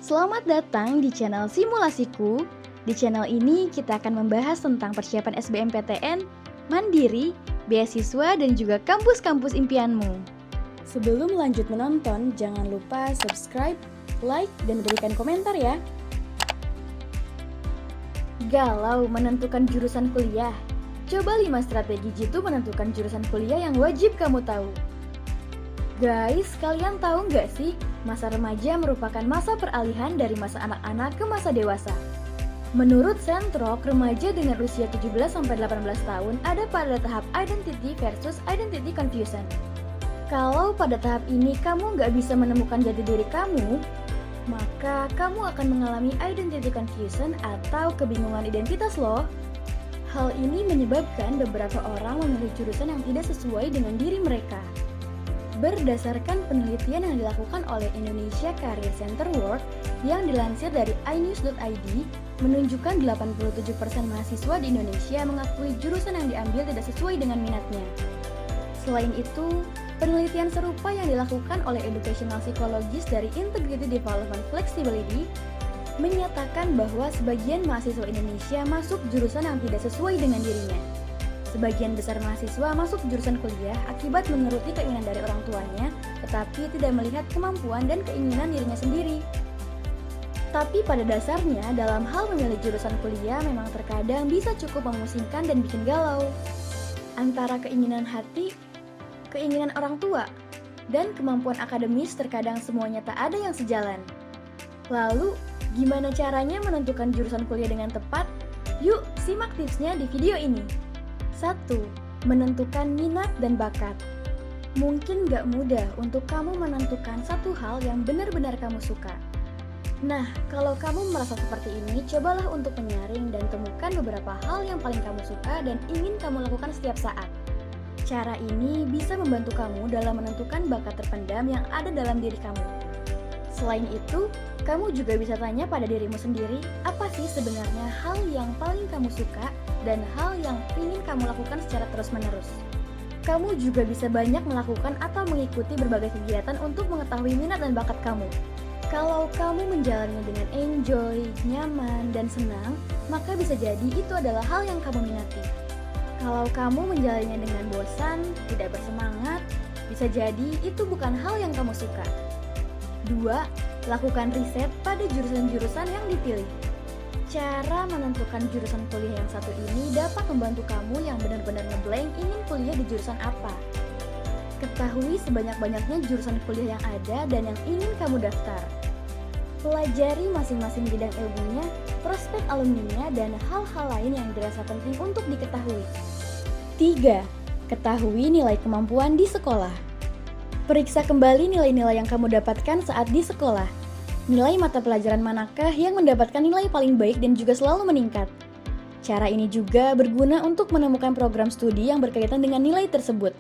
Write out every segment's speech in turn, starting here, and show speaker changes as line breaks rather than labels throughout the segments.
Selamat datang di channel Simulasiku. Di channel ini kita akan membahas tentang persiapan SBMPTN, Mandiri, beasiswa, dan juga kampus-kampus impianmu. Sebelum lanjut menonton, jangan lupa subscribe, like, dan berikan komentar ya. Galau menentukan jurusan kuliah? Coba 5 strategi jitu menentukan jurusan kuliah yang wajib kamu tahu. Guys, kalian tahu nggak sih, masa remaja merupakan masa peralihan dari masa anak-anak ke masa dewasa. Menurut Sentrok, remaja dengan usia 17-18 tahun ada pada tahap identity versus identity confusion. Kalau pada tahap ini kamu nggak bisa menemukan jati diri kamu, maka kamu akan mengalami identity confusion atau kebingungan identitas loh. Hal ini menyebabkan beberapa orang memilih jurusan yang tidak sesuai dengan diri mereka. Berdasarkan penelitian yang dilakukan oleh Indonesia Career Center World yang dilansir dari inews.id, menunjukkan 87% mahasiswa di Indonesia mengakui jurusan yang diambil tidak sesuai dengan minatnya. Selain itu, penelitian serupa yang dilakukan oleh educational psychologist dari Integrated Development Flexibility menyatakan bahwa sebagian mahasiswa Indonesia masuk jurusan yang tidak sesuai dengan dirinya. Sebagian besar mahasiswa masuk jurusan kuliah akibat menuruti keinginan dari orang tuanya, tetapi tidak melihat kemampuan dan keinginan dirinya sendiri. Tapi pada dasarnya, dalam hal memilih jurusan kuliah memang terkadang bisa cukup memusingkan dan bikin galau. Antara keinginan hati, keinginan orang tua, dan kemampuan akademis terkadang semuanya tak ada yang sejalan. Lalu, gimana caranya menentukan jurusan kuliah dengan tepat? Yuk, simak tipsnya di video ini. 1. Menentukan minat dan bakat. Mungkin gak mudah untuk kamu menentukan satu hal yang benar-benar kamu suka. Nah, kalau kamu merasa seperti ini, cobalah untuk menyaring dan temukan beberapa hal yang paling kamu suka dan ingin kamu lakukan setiap saat. Cara ini bisa membantu kamu dalam menentukan bakat terpendam yang ada dalam diri kamu. Selain itu, kamu juga bisa tanya pada dirimu sendiri, apa sih sebenarnya hal yang paling kamu suka dan hal yang ingin kamu lakukan secara terus-menerus. Kamu juga bisa banyak melakukan atau mengikuti berbagai kegiatan untuk mengetahui minat dan bakat kamu. Kalau kamu menjalaninya dengan enjoy, nyaman, dan senang, maka bisa jadi itu adalah hal yang kamu minati. Kalau kamu menjalaninya dengan bosan, tidak bersemangat, bisa jadi itu bukan hal yang kamu suka. 2. Lakukan riset pada jurusan-jurusan yang dipilih. Cara menentukan jurusan kuliah yang satu ini dapat membantu kamu yang benar-benar ngeblank ingin kuliah di jurusan apa. Ketahui sebanyak-banyaknya jurusan kuliah yang ada dan yang ingin kamu daftar. Pelajari masing-masing bidang ilmunya, prospek alumninya, dan hal-hal lain yang dirasa penting untuk diketahui. 3. Ketahui nilai kemampuan di sekolah. Periksa kembali nilai-nilai yang kamu dapatkan saat di sekolah. Nilai mata pelajaran manakah yang mendapatkan nilai paling baik dan juga selalu meningkat. Cara ini juga berguna untuk menemukan program studi yang berkaitan dengan nilai tersebut.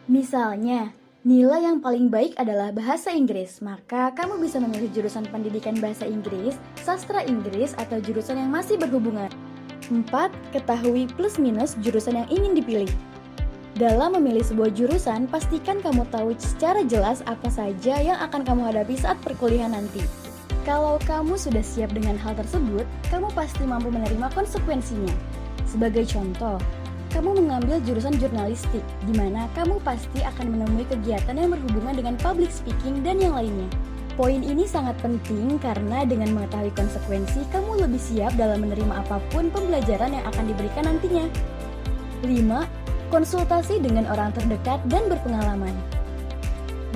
Misalnya, nilai yang paling baik adalah bahasa Inggris, maka kamu bisa memilih jurusan pendidikan bahasa Inggris, sastra Inggris, atau jurusan yang masih berhubungan. 4. Ketahui plus minus jurusan yang ingin dipilih. Dalam memilih sebuah jurusan, pastikan kamu tahu secara jelas apa saja yang akan kamu hadapi saat perkuliahan nanti. Kalau kamu sudah siap dengan hal tersebut, kamu pasti mampu menerima konsekuensinya. Sebagai contoh, kamu mengambil jurusan jurnalistik, di mana kamu pasti akan menemui kegiatan yang berhubungan dengan public speaking dan yang lainnya. Poin ini sangat penting karena dengan mengetahui konsekuensi, kamu lebih siap dalam menerima apapun pembelajaran yang akan diberikan nantinya. 5. Konsultasi dengan orang terdekat dan berpengalaman.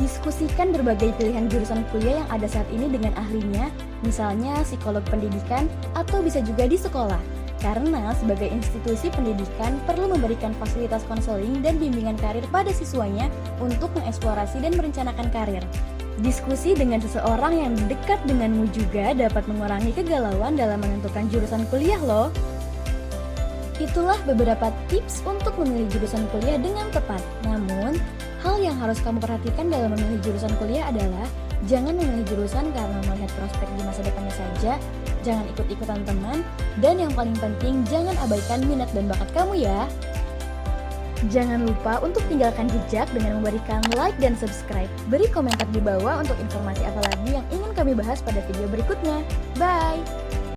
Diskusikan berbagai pilihan jurusan kuliah yang ada saat ini dengan ahlinya, misalnya psikolog pendidikan atau bisa juga di sekolah. Karena sebagai institusi pendidikan perlu memberikan fasilitas konseling dan bimbingan karir pada siswanya untuk mengeksplorasi dan merencanakan karir. Diskusi dengan seseorang yang dekat denganmu juga dapat mengurangi kegalauan dalam menentukan jurusan kuliah loh. Itulah beberapa tips untuk memilih jurusan kuliah dengan tepat. Namun, hal yang harus kamu perhatikan dalam memilih jurusan kuliah adalah jangan memilih jurusan karena melihat prospek di masa depannya saja, jangan ikut-ikutan teman, dan yang paling penting jangan abaikan minat dan bakat kamu ya. Jangan lupa untuk tinggalkan jejak dengan memberikan like dan subscribe. Beri komentar di bawah untuk informasi apa lagi yang ingin kami bahas pada video berikutnya. Bye!